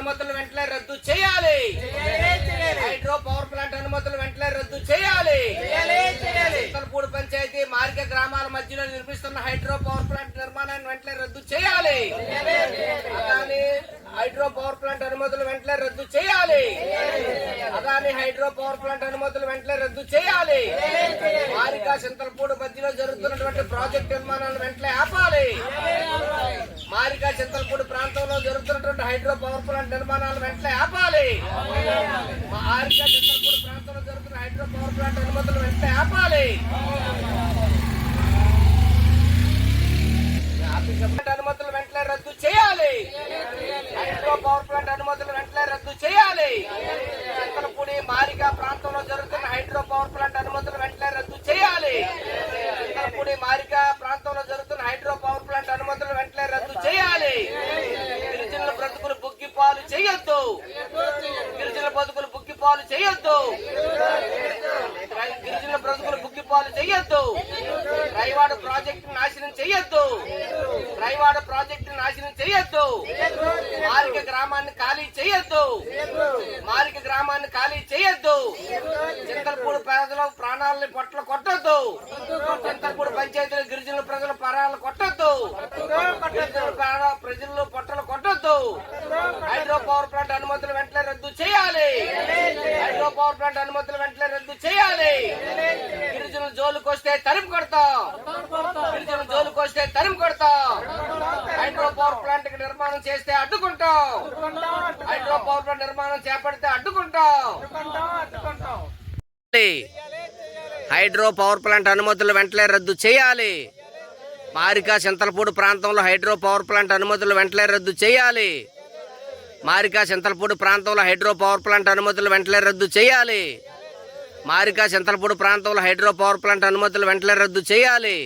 అనుమతులు వెంటనే రద్దు చేయాలి. హైడ్రో పవర్ ప్లాంట్ అనుమతులు వెంటనే రద్దు చేయాలి. చింతలపూడి పంచాయతీ మార్గ గ్రామాల మధ్యలో నిర్మిస్తున్న హైడ్రో పవర్ ప్లాంట్ నిర్మాణాన్ని వెంటనే రద్దు చేయాలి. అదాని హైడ్రో పవర్ ప్లాంట్ అనుమతులు వెంటనే రద్దు చేయాలి. అదాని హైడ్రో పవర్ ప్లాంట్ అనుమతులు వెంటనే రద్దు చేయాలి. మారికా చింతలపూడి మధ్యలో జరుగుతున్నటువంటి ప్రాజెక్టు నిర్మాణాలను వెంటనే ఆపాలి. మారికా చింతలపూడి ప్రాంతంలో జరుగుతున్నటువంటి హైడ్రో పవర్ ప్లాంట్ నిర్మాణాలను వెంటనే ఆపాలి. మారికా చింతలపూడి ప్రాంతంలో జరుగుతున్న హైడ్రో పవర్ ప్లాంట్ అనుమతులు వెంటనే ఆపాలి. అనుమతులు వెంటనే రద్దు చేయాలి. హైడ్రో పవర్ ప్లాంట్ అనుమతులు వెంటనే రద్దు చేయాలి. చింతలపూడి మారిగా ప్రాంతంలో జరుగుతున్న హైడ్రో పవర్ ప్లాంట్ అనుమతులు వెంటనే రద్దు చేయాలి. చింతలపూడి మారిగా ప్రాంతంలో జరుగుతున్న హైడ్రో పవర్ ప్లాంట్ అనుమతులు వెంటనే రద్దు చేయాలి. గిరిజనుల బ్రతుకులు బుగ్గిపాలు చేయొద్దు. గిరిజనుల బతుకులు బుగ్గిపాలు చేయొద్దు. గిరిజనుల బ్రతుకులు బుగ్గిపాలు చేయొద్దు. రైవాడ ప్రాజెక్టు నాశనం చేయొద్దు. రైవాడ ప్రాజెక్టు నాశనం చేయొద్దు. మారిక గ్రామాన్ని ఖాళీ చేయొద్దు. మారిక గ్రామాన్ని ఖాళీ చేయొద్దు. చింతలపూడి ప్రజల ప్రాణాలని పొట్టలు కొట్టొద్దు. చింతలపూడి పంచాయతీలో గిరిజనుల ప్రజల ప్రాణాలను కొట్టొద్దు. ప్రజలు పొట్టలు కొట్టొద్దు. హైడ్రో పవర్ ప్లాంట్ అనుమతులు వెంటనే రద్దు చేయాలి. హైడ్రో పవర్ ప్లాంట్ అనుమతులు వెంటనే రద్దు చేయాలి. గిరిజనుల జోలుకు వస్తే తరిమి కొడతాం. గిరిజనుల జోలుకు వస్తే తరిమి కొడతాం. హైడ్రో పవర్ ప్లాంట్ నిర్మాణం చేస్తే అడ్డుకుంటాం. హైడ్రో పవర్ ప్లాంట్ నిర్మాణం చేపడితే అడ్డుకుంటాం. హైడ్రో పవర్ ప్లాంట్ అనుమతులు వెంటనే రద్దు చేయాలి. మారికా చింతలపూడి ప్రాంతంలో హైడ్రో పవర్ ప్లాంట్ అనుమతులు వెంటనే రద్దు చేయాలి. మారికా చింతలపూడి ప్రాంతంలో హైడ్రో పవర్ ప్లాంట్ అనుమతులు వెంటనే రద్దు చేయాలి. మారికా చింతలపూడి ప్రాంతంలో హైడ్రో పవర్ ప్లాంట్ అనుమతులు వెంటనే రద్దు చేయాలి.